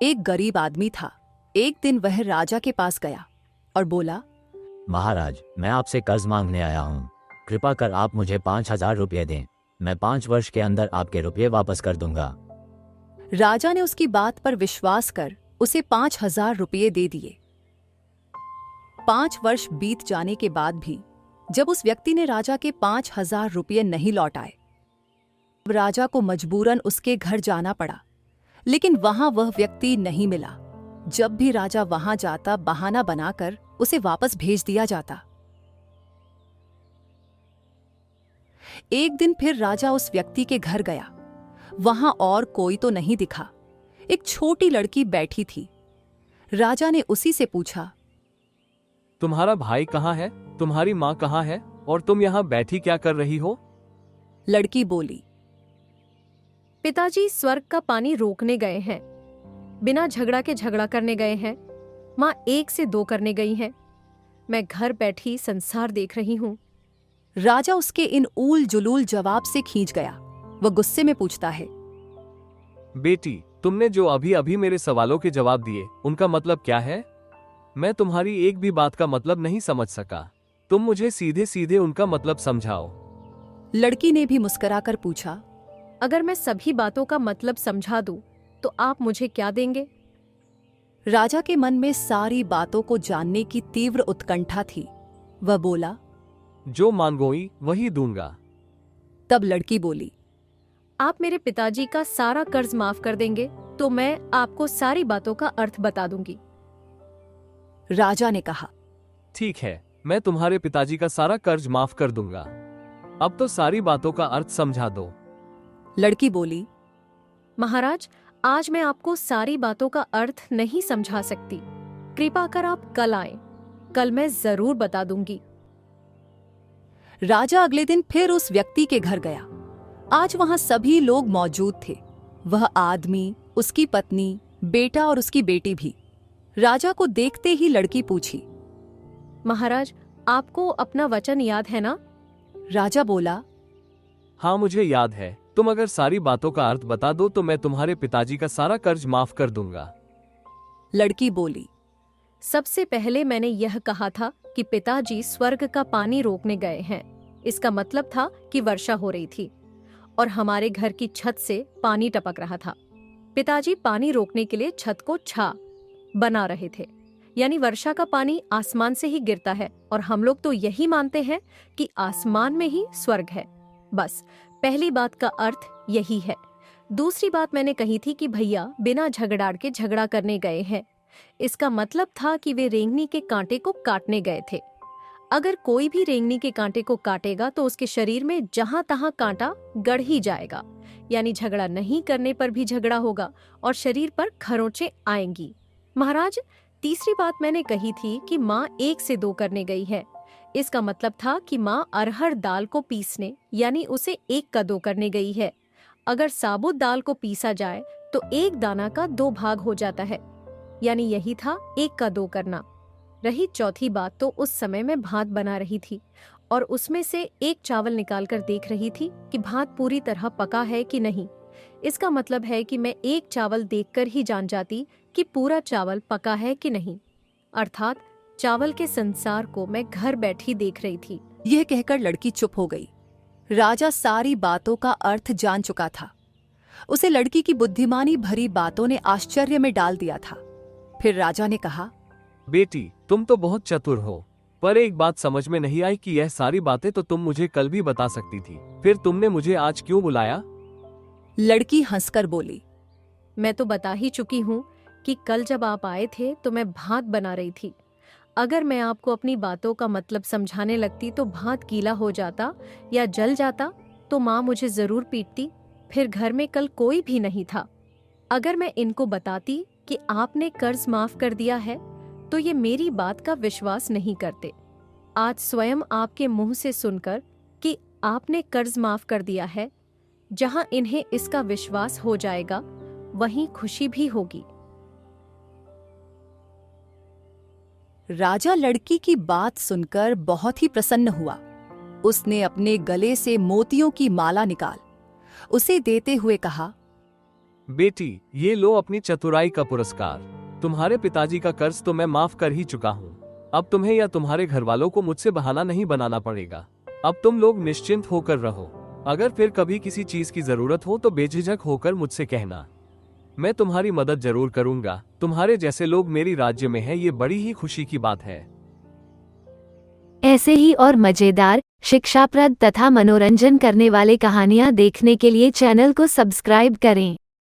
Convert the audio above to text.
एक गरीब आदमी था। एक दिन वह राजा के पास गया और बोला, महाराज, मैं आपसे कर्ज मांगने आया हूँ। कृपा कर आप मुझे 5,000 रुपये दें। मैं 5 वर्ष के अंदर आपके रुपये वापस कर दूंगा। राजा ने उसकी बात पर विश्वास कर उसे 5,000 रुपये दे दिए। 5 वर्ष बीत जाने के बाद भी जब उस व्यक्ति ने राजा के 5,000 रुपये नहीं लौटाए, राजा को मजबूरन उसके घर जाना पड़ा, लेकिन वहां वह व्यक्ति नहीं मिला। जब भी राजा वहां जाता, बहाना बनाकर उसे वापस भेज दिया जाता। एक दिन फिर राजा उस व्यक्ति के घर गया। वहां और कोई तो नहीं दिखा। एक छोटी लड़की बैठी थी। राजा ने उसी से पूछा, तुम्हारा भाई कहाँ है? तुम्हारी माँ कहाँ है? और तुम यहाँ बैठी क्या कर रही हो? लड़की बोली, पिताजी स्वर्ग का पानी रोकने गए हैं। बिना झगड़ा के झगड़ा करने गए हैं। माँ 1 से 2 करने गई हैं। मैं घर बैठी संसार देख रही हूँ। राजा उसके इन ऊल जुलूल जवाब से खींच गया। वह गुस्से में पूछता है, बेटी, तुमने जो अभी अभी मेरे सवालों के जवाब दिए, उनका मतलब क्या है? मैं तुम्हारी एक भी बात का मतलब नहीं समझ सका। तुम मुझे सीधे सीधे उनका मतलब समझाओ। लड़की ने भी मुस्कुराकर पूछा, अगर मैं सभी बातों का मतलब समझा दूं, तो आप मुझे क्या देंगे? राजा के मन में सारी बातों को जानने की तीव्र उत्कंठा थी। वह बोला, जो मांगोई वही दूंगा। तब लड़की बोली, आप मेरे पिताजी का सारा कर्ज माफ कर देंगे तो मैं आपको सारी बातों का अर्थ बता दूंगी। राजा ने कहा, ठीक है, मैं तुम्हारे पिताजी का सारा कर्ज माफ कर दूंगा। अब तो सारी बातों का अर्थ समझा दो। लड़की बोली, महाराज, आज मैं आपको सारी बातों का अर्थ नहीं समझा सकती। कृपा कर आप कल आएं। कल मैं जरूर बता दूंगी। राजा अगले दिन फिर उस व्यक्ति के घर गया। आज वहां सभी लोग मौजूद थे। वह आदमी, उसकी पत्नी, बेटा और उसकी बेटी भी। राजा को देखते ही लड़की पूछी, महाराज, आपको अपना वचन याद है ना? राजा बोला, हाँ, मुझे याद है। तुम अगर सारी बातों का अर्थ बता दो तो मैं तुम्हारे पिताजी का सारा कर्ज माफ कर दूंगा। लड़की बोली, सबसे पहले मैंने यह कहा था कि पिताजी स्वर्ग का पानी रोकने गए हैं। इसका मतलब था कि वर्षा हो रही थी और हमारे घर की छत से पानी टपक रहा था। पिताजी पानी रोकने के लिए छत को छा बना रहे थे, यानी वर्षा का पानी आसमान से ही गिरता है और हम लोग तो यही मानते हैं कि आसमान में ही स्वर्ग है। बस पहली बात का अर्थ यही है। दूसरी बात मैंने कही थी कि भैया बिना झगड़ाड़ के झगड़ा करने गए हैं। इसका मतलब था कि वे रेंगनी के कांटे को काटने गए थे। अगर कोई भी रेंगनी के कांटे को काटेगा तो उसके शरीर में जहां तहां कांटा गड़ ही जाएगा, यानी झगड़ा नहीं करने पर भी झगड़ा होगा और शरीर पर खरोंचें आएंगी। महाराज, तीसरी बात मैंने कही थी कि माँ 1 से 2 करने गई है। इसका मतलब था कि माँ अरहर दाल को पीसने, यानी उसे 1 का 2 करने गई है। अगर साबुत दाल को पीसा जाए तो 1 दाना का 2 भाग हो जाता है, यानी यही था 1 का 2 करना। रही चौथी बात, तो उस समय मैं भात बना रही थी और उसमें से 1 चावल निकालकर देख रही थी कि भात पूरी तरह पका है कि नहीं। इसका मतलब है कि मैं 1 चावल देखकर ही जान जाती कि पूरा चावल पका है कि नहीं। अर्थात चावल के संसार को मैं घर बैठी देख रही थी। यह कहकर लड़की चुप हो गई। राजा सारी बातों का अर्थ जान चुका था। उसे लड़की की बुद्धिमानी भरी बातों ने आश्चर्य में डाल दिया था। फिर राजा ने कहा, बेटी, तुम तो बहुत चतुर हो, पर एक बात समझ में नहीं आई कि यह सारी बातें तो तुम मुझे कल भी बता सकती थी। फिर तुमने मुझे आज क्यों बुलाया? लड़की हंसकर बोली, मैं तो बता ही चुकी हूँ कि कल जब आप आए थे तो मैं भात बना रही थी। अगर मैं आपको अपनी बातों का मतलब समझाने लगती तो भात गीला हो जाता या जल जाता तो माँ मुझे जरूर पीटती। फिर घर में कल कोई भी नहीं था। अगर मैं इनको बताती कि आपने कर्ज माफ कर दिया है तो ये मेरी बात का विश्वास नहीं करते। आज स्वयं आपके मुंह से सुनकर कि आपने कर्ज माफ कर दिया है, जहां इन्हें इसका विश्वास हो जाएगा वहीं खुशी भी होगी। राजा लड़की की बात सुनकर बहुत ही प्रसन्न हुआ। उसने अपने गले से मोतियों की माला निकाल उसे देते हुए कहा, बेटी, ये लो अपनी चतुराई का पुरस्कार। तुम्हारे पिताजी का कर्ज तो मैं माफ कर ही चुका हूँ। अब तुम्हें या तुम्हारे घर वालों को मुझसे बहाना नहीं बनाना पड़ेगा। अब तुम लोग निश्चिंत होकर रहो। अगर फिर कभी किसी चीज की जरूरत हो तो बेझिझक होकर मुझसे कहना। मैं तुम्हारी मदद जरूर करूंगा। तुम्हारे जैसे लोग मेरी राज्य में हैं, ये बड़ी ही खुशी की बात है। ऐसे ही और मजेदार, शिक्षाप्रद तथा मनोरंजन करने वाले कहानियाँ देखने के लिए चैनल को सब्सक्राइब करें।